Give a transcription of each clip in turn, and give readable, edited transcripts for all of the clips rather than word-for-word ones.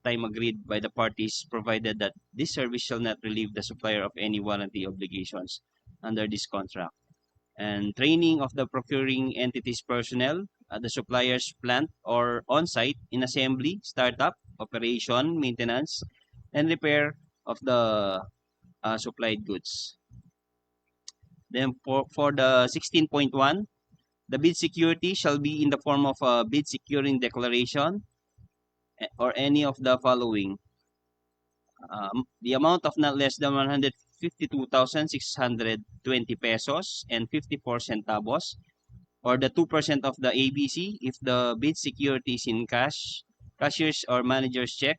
time agreed by the parties, provided that this service shall not relieve the supplier of any warranty obligations under this contract. And training of the procuring entity's personnel at the supplier's plant or on-site in assembly, startup, operation, maintenance, and repair of the supplied goods. Then for the 16.1, the bid security shall be in the form of a bid securing declaration or any of the following. The amount of not less than 152,620 pesos and 54 centavos, or the 2% of the ABC if the bid security is in cash, cashier's or manager's check.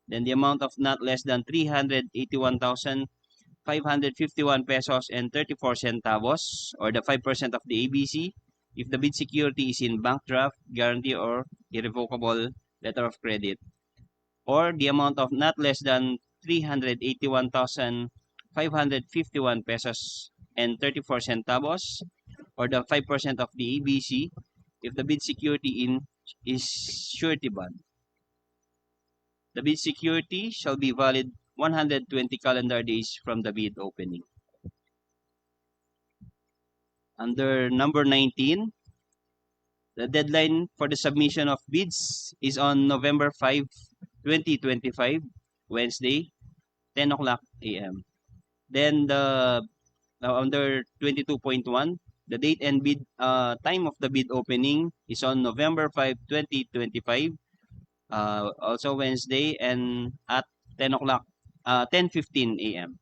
Then the amount of not less than 381,551 pesos and 34 centavos, or the 5% of the ABC if the bid security is in bank draft, guarantee, or irrevocable letter of credit. Or the amount of not less than 381,551 pesos and 34 centavos, or the 5% of the ABC if the bid security is surety bond. The bid security shall be valid 120 calendar days from the bid opening. Under number 19, the deadline for the submission of bids is on November 5, 2025, Wednesday, 10 o'clock a.m. Then under 22.1, the date and bid time of the bid opening is on November 5, 2025, also Wednesday, and at 10 o'clock, 10:15 a.m.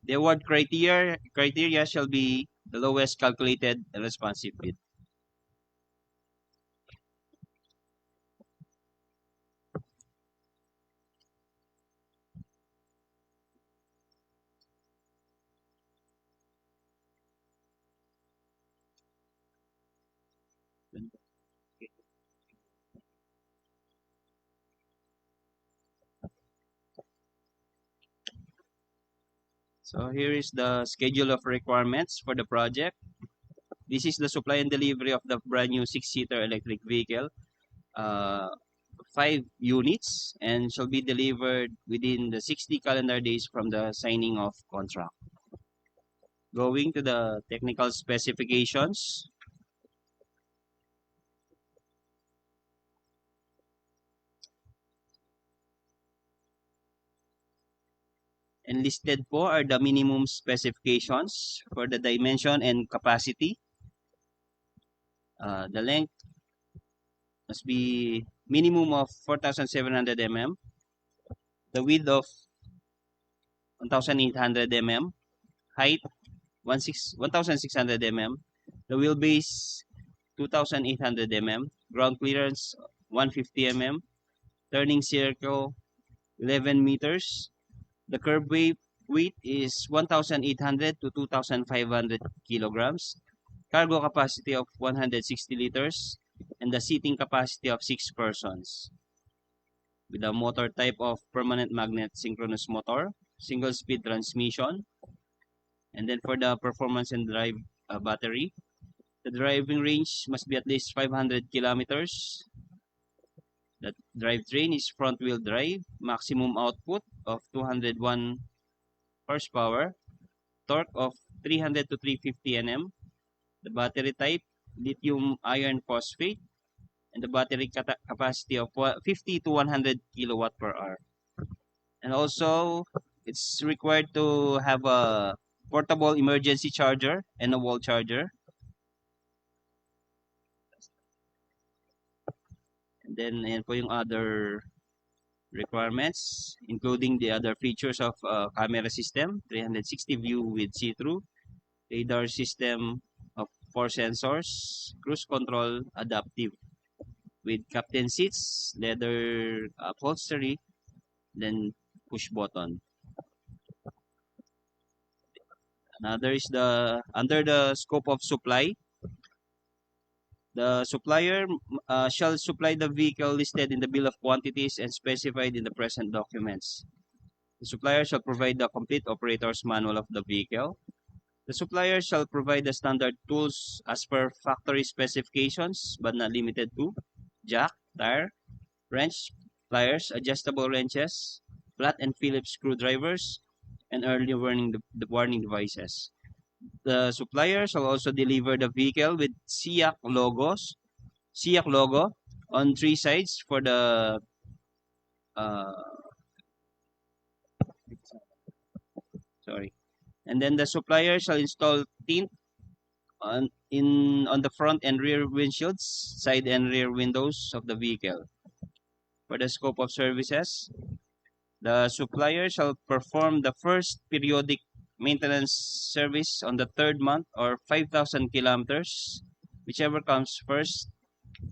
The award criteria shall be the lowest calculated and responsive bid. So here is the schedule of requirements for the project. This is the supply and delivery of the brand new 6-seater electric vehicle, 5 units, and shall be delivered within the 60 calendar days from the signing of contract. Going to the technical specifications. Enlisted po are the minimum specifications for the dimension and capacity. The length must be minimum of 4,700 mm, the width of 1,800 mm, height 1,600 mm, the wheelbase 2,800 mm, ground clearance 150 mm, turning circle 11 meters. The curb weight is 1,800 to 2,500 kilograms, cargo capacity of 160 liters, and the seating capacity of 6 persons. With a motor type of permanent magnet synchronous motor, single speed transmission. And then for the performance and drive battery, the driving range must be at least 500 kilometers. The drivetrain is front wheel drive, maximum output of 201 horsepower, torque of 300 to 350 Nm. The battery type, lithium iron phosphate, and the battery capacity of 50 to 100 kilowatt per hour. And also, it's required to have a portable emergency charger and a wall charger. And then, ayan po yung other requirements, including the other features of camera system, 360 view with see-through, radar system of 4 sensors, cruise control adaptive with captain seats, leather upholstery, then push button. Another is under the scope of supply. The supplier shall supply the vehicle listed in the bill of quantities and specified in the present documents. The supplier shall provide the complete operator's manual of the vehicle. The supplier shall provide the standard tools as per factory specifications, but not limited to jack, tire, wrench, pliers, adjustable wrenches, flat and Phillips screwdrivers, and early warning the warning devices. The supplier shall also deliver the vehicle with SIAC logo on three sides for the uh, sorry. And then the supplier shall install tint on the front and rear windshields, side and rear windows of the vehicle. For the scope of services, the supplier shall perform the first periodic maintenance service on the third month or 5,000 kilometers, whichever comes first,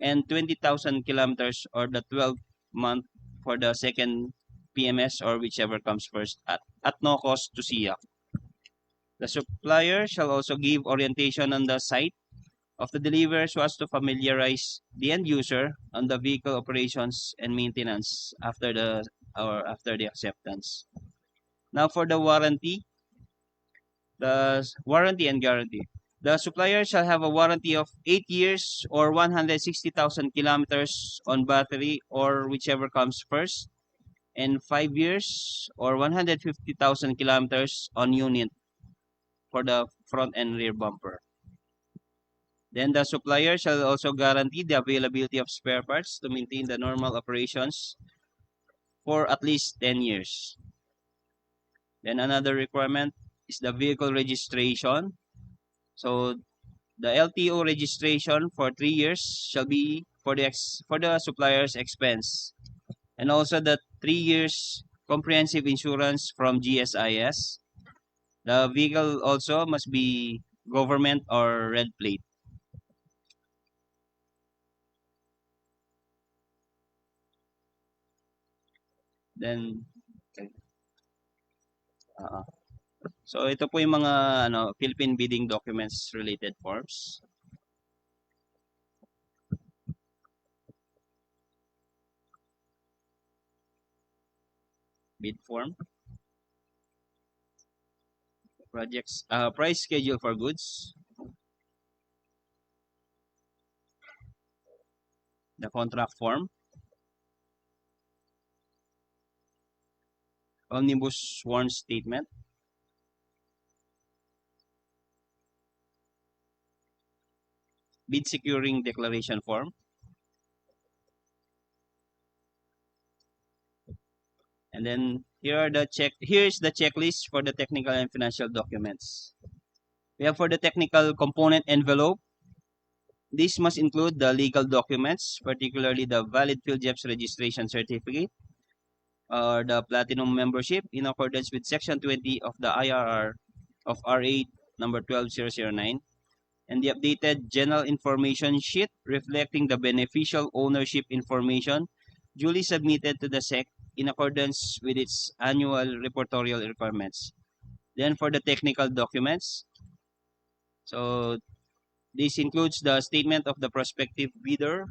and 20,000 kilometers or the 12th month for the second PMS or whichever comes first at no cost to SIA. The supplier shall also give orientation on the site of the deliverer so as to familiarize the end user on the vehicle operations and maintenance after the acceptance. Now for the warranty and guarantee. The supplier shall have a warranty of 8 years or 160,000 kilometers on battery or whichever comes first, and 5 years or 150,000 kilometers on unit for the front and rear bumper. Then the supplier shall also guarantee the availability of spare parts to maintain the normal operations for at least 10 years. Then another requirement is the vehicle registration. So the LTO registration for 3 years shall be for the supplier's expense. And also the 3 years comprehensive insurance from GSIS. The vehicle also must be government or red plate. Then uh, so ito po yung mga Philippine bidding documents related forms. Bid form, projects, price schedule for goods, the contract form, omnibus sworn statement, bid securing declaration form, and then here's the checklist for the technical and financial documents. We have for the technical component envelope. This must include the legal documents, particularly the valid PhilJEPS registration certificate or the platinum membership in accordance with Section 20 of the IRR of RA number 12009, and the updated general information sheet reflecting the beneficial ownership information duly submitted to the SEC in accordance with its annual reportorial requirements. Then for the technical documents, so this includes the statement of the prospective bidder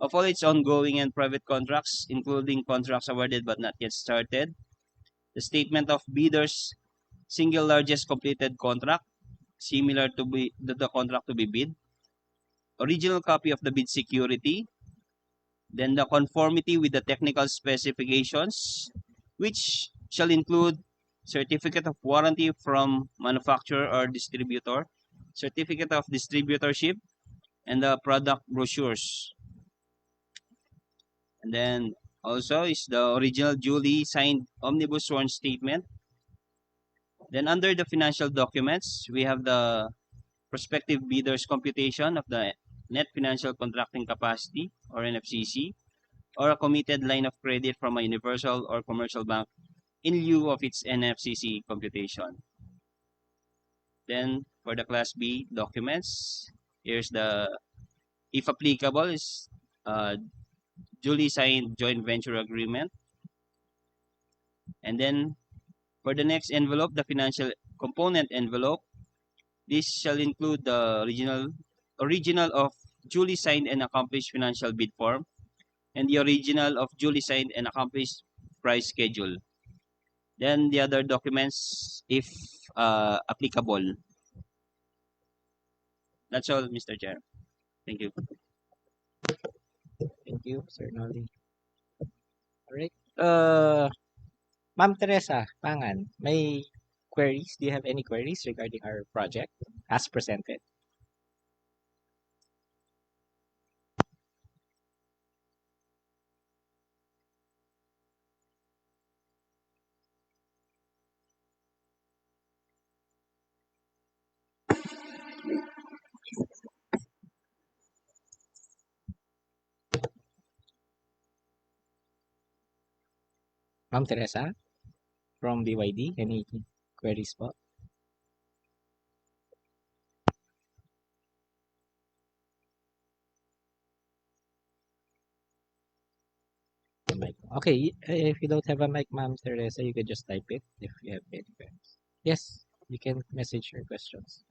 of all its ongoing and private contracts, including contracts awarded but not yet started, the statement of bidder's single largest completed contract, similar to the contract to be bid, original copy of the bid security, then the conformity with the technical specifications, which shall include certificate of warranty from manufacturer or distributor, certificate of distributorship, and the product brochures. And then also is the original duly signed omnibus sworn statement. Then under the financial documents, we have the prospective bidder's computation of the net financial contracting capacity or NFCC, or a committed line of credit from a universal or commercial bank in lieu of its NFCC computation. Then for the Class B documents, here's the, if applicable, is duly signed joint venture agreement. And then for the next envelope, the financial component envelope, this shall include the original of duly signed and accomplished financial bid form and the original of duly signed and accomplished price schedule. Then the other documents, if applicable. That's all, Mr. Chair. Thank you. Thank you, Sir Nolly. Alright. Ma'am Teresa Pangan, may queries? Do you have any queries regarding our project as presented? Ma'am Teresa from BYD, any queries po? The mic. Okay, if you don't have a mic, Ma'am Teresa, you can just type it if you have any queries. Yes, you can message your questions.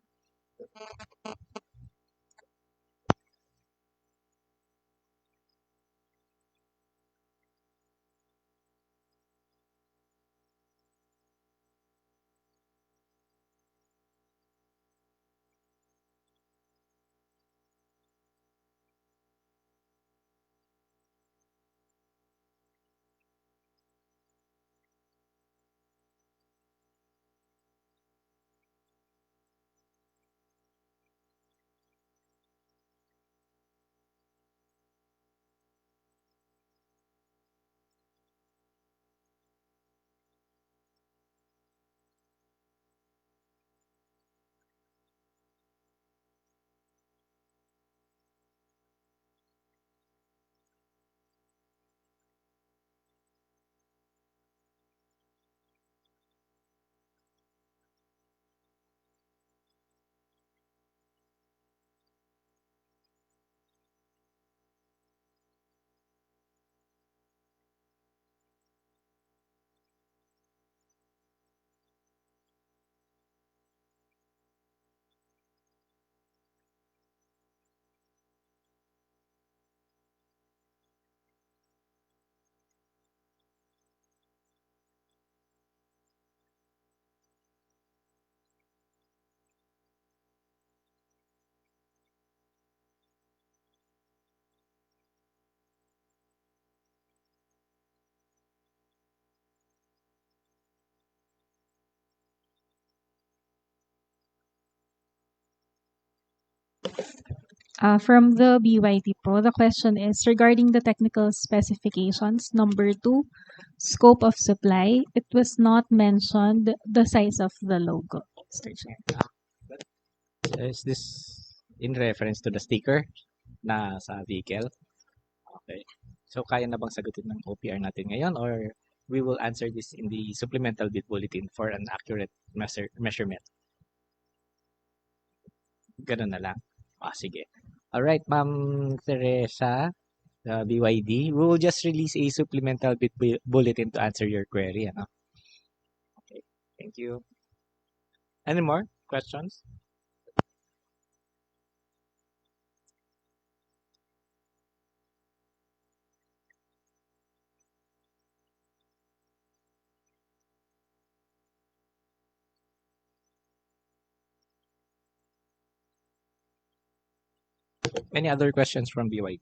From the BYD po, the question is regarding the technical specifications. Number 2, scope of supply. It was not mentioned the size of the logo, Mr. Chair. Is this in reference to the sticker na sa vehicle? Okay. So, kaya na bang sagutin ng OPR natin ngayon or we will answer this in the supplemental bid bulletin for an accurate measurement? Ganun na lang. Sige. Alright, Ma'am Teresa, the BYD, we will just release a supplemental bid bulletin to answer your query. Ano? Okay, thank you. Any more questions? Any other questions from BYD?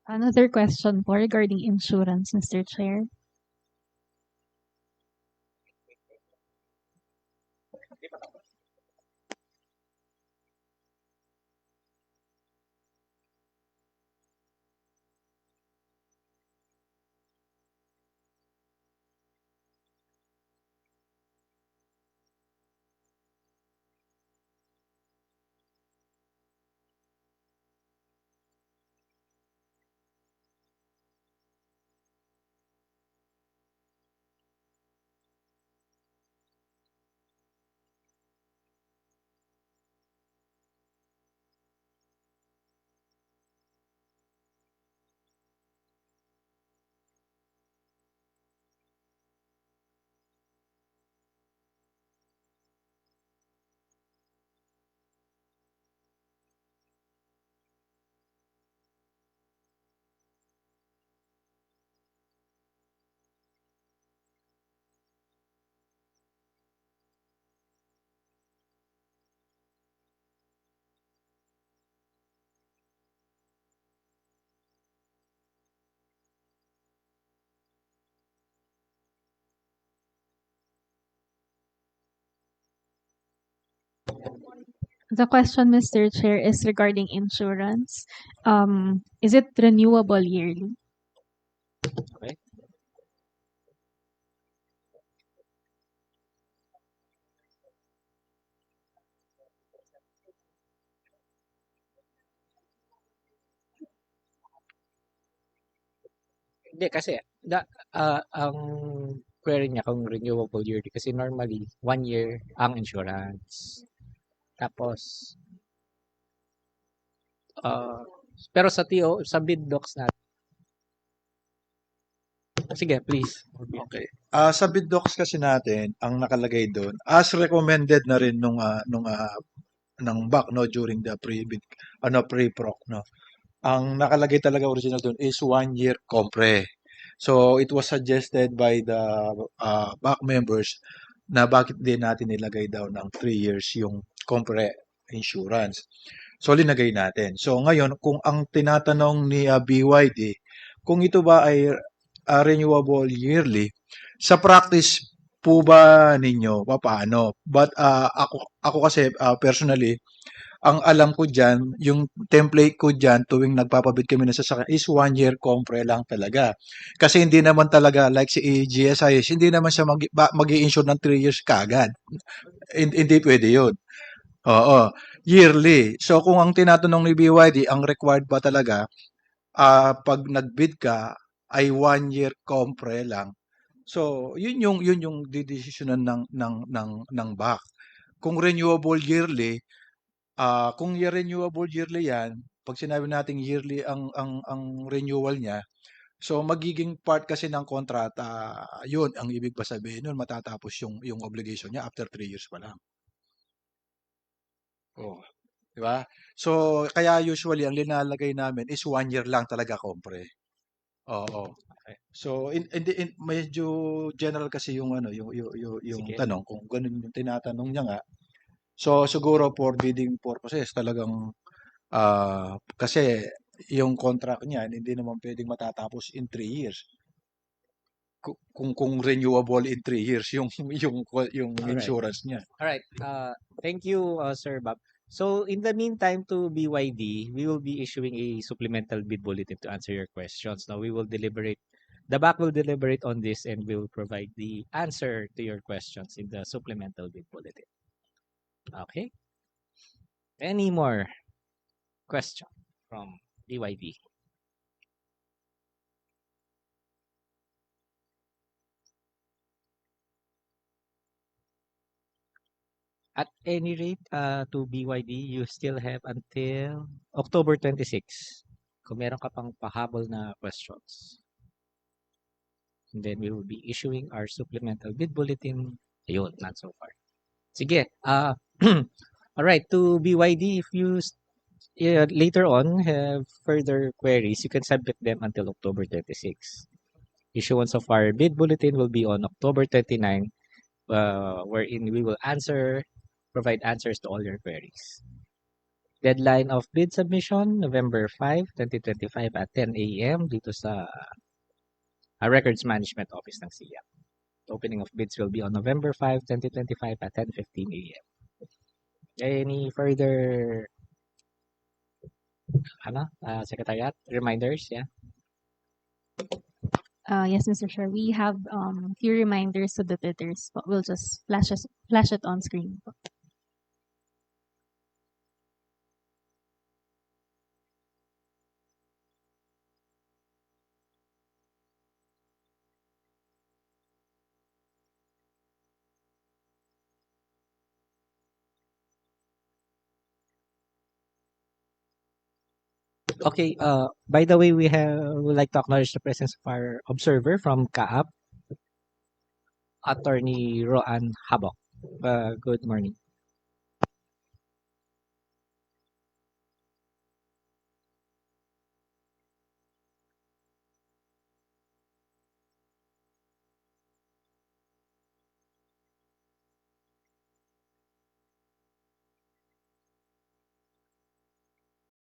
Another question po regarding insurance, Mr. Chair. The question, Mr. Chair, is regarding insurance. Is it renewable yearly? Okay. Hindi kasi ang query niya kung renewable yearly kasi normally 1 year ang insurance. Tapos pero sa TO sa bid docs natin. Sige, please. Okay. Sa bid docs kasi natin, ang nakalagay doon, as recommended na rin ng BAC no during the pre-bid pre-proc no. Ang nakalagay talaga original doon is 1 year compre. So it was suggested by the BAC members na bakit din natin nilagay daw ng 3 years yung compre insurance. So linagay natin. So ngayon kung ang tinatanong ni BYD kung ito ba ay renewable yearly, sa practice po ba ninyo paano? But ako kasi personally ang alam ko dyan, yung template ko dyan tuwing nagpapabid kami ng sasakyan is 1 year compre lang talaga. Kasi hindi naman talaga like si GSIS, hindi naman siya mag-i-insure ng 3 years kagad. Hindi pwede yun. Oo, yearly. So kung ang tinatanong ni BYD, ang required ba talaga pag nag-bid ka ay 1 year compre lang. So yun yung didesisyonan ng BAC. Kung renewable yearly, kung renewable yearly 'yan, pag sinabi nating yearly ang renewal niya, so magiging part kasi ng kontrata, 'yun ang ibig pa sabihin nun matatapos yung obligation niya after 3 years pa lang. Oh, 'di ba? So kaya usually ang linalagay namin is 1 year lang talaga compre. Oo. So medyo general kasi yung yung Sige. tanong kung ganun yung tinatanong niya nga. So siguro for bidding purposes talagang kasi yung contract niya hindi naman pwedeng matatapos in 3 years. Kung renewable in 3 years yung Alright. insurance niya. Alright. Thank you, Sir Bob. So in the meantime to BYD, we will be issuing a supplemental bid bulletin to answer your questions. Now we will deliberate. The BAC will deliberate on this and will provide the answer to your questions in the supplemental bid bulletin. Okay. Any more question from BYD? At any rate, to BYD, you still have until October 26 kung meron ka pang pahabol na questions. And then we will be issuing our supplemental bid bulletin. Ayun, not so far. Sige. Alright, to BYD, if you later on have further queries, you can submit them until October 26. Issuance of our bid bulletin will be on October 29, wherein we will provide answers to all your queries. Deadline of bid submission, November 5, 2025 at 10 a.m. dito sa Records Management Office ng SIAP. Opening of bids will be on November 5, 2025 at 10:15 a.m. Any further Secretariat reminders? Yeah. Yes, Mr. Chair. We have few reminders to the bidders, but we'll just flash it on screen. Okay, by the way, we would like to acknowledge the presence of our observer from CAAP, Attorney Roan Habok. Good morning.